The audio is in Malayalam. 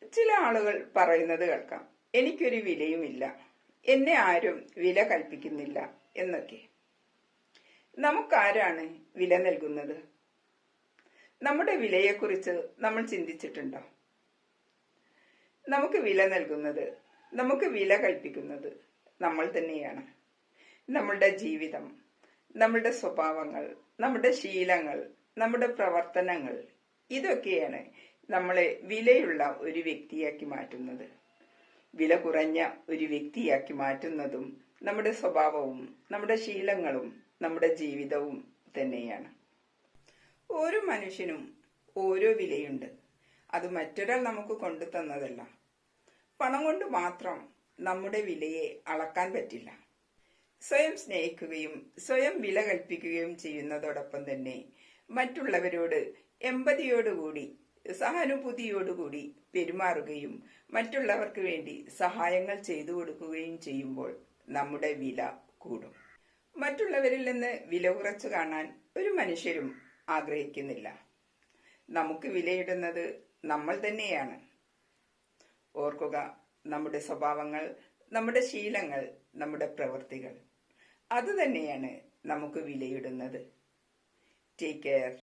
ചില ആളുകൾ പറയുന്നത് കേൾക്കാം, എനിക്കൊരു വിലയുമില്ല, എന്നെ ആരും വില കൽപ്പിക്കുന്നില്ല എന്നൊക്കെ. നമുക്കാരാണ് വില നൽകുന്നത്? നമ്മുടെ വിലയെക്കുറിച്ച് നമ്മൾ ചിന്തിച്ചിട്ടുണ്ടോ? നമുക്ക് വില നൽകുന്നത്, നമുക്ക് വില കൽപ്പിക്കുന്നത് നമ്മൾ തന്നെയാണ്. നമ്മളുടെ ജീവിതം, നമ്മുടെ സ്വഭാവങ്ങൾ, നമ്മുടെ ശീലങ്ങൾ, നമ്മുടെ പ്രവർത്തനങ്ങൾ, ഇതൊക്കെയാണ് നമ്മളെ വിലയുള്ള ഒരു വ്യക്തിയാക്കി മാറ്റുന്നത്. വില കുറഞ്ഞ ഒരു വ്യക്തിയാക്കി മാറ്റുന്നതും നമ്മുടെ സ്വഭാവവും, നമ്മുടെ ശീലങ്ങളും, നമ്മുടെ ജീവിതവും തന്നെയാണ്. ഓരോ മനുഷ്യനും ഓരോ വിലയുണ്ട്. അത് മറ്റൊരാൾ നമുക്ക് കൊണ്ടു തന്നതല്ല. പണം കൊണ്ട് മാത്രം നമ്മുടെ വിലയെ അളക്കാൻ പറ്റില്ല. സ്വയം സ്നേഹിക്കുകയും സ്വയം വില കൽപ്പിക്കുകയും ചെയ്യുന്നതോടൊപ്പം തന്നെ മറ്റുള്ളവരോട് എമ്പതിയോടുകൂടി, സഹാനുഭൂതിയോടുകൂടി പെരുമാറുകയും മറ്റുള്ളവർക്ക് വേണ്ടി സഹായങ്ങൾ ചെയ്തു കൊടുക്കുകയും ചെയ്യുമ്പോൾ നമ്മുടെ വില കൂടും. മറ്റുള്ളവരിൽ നിന്ന് വില കുറച്ചു കാണാൻ ഒരു മനുഷ്യരും ആഗ്രഹിക്കുന്നില്ല. നമുക്ക് വിലയിടുന്നത് നമ്മൾ തന്നെയാണ്. ഓർക്കുക, നമ്മുടെ സ്വഭാവങ്ങൾ, നമ്മുടെ ശീലങ്ങൾ, നമ്മുടെ പ്രവൃത്തികൾ, അത് തന്നെയാണ് നമുക്ക് വിലയിടുന്നത്. Take care.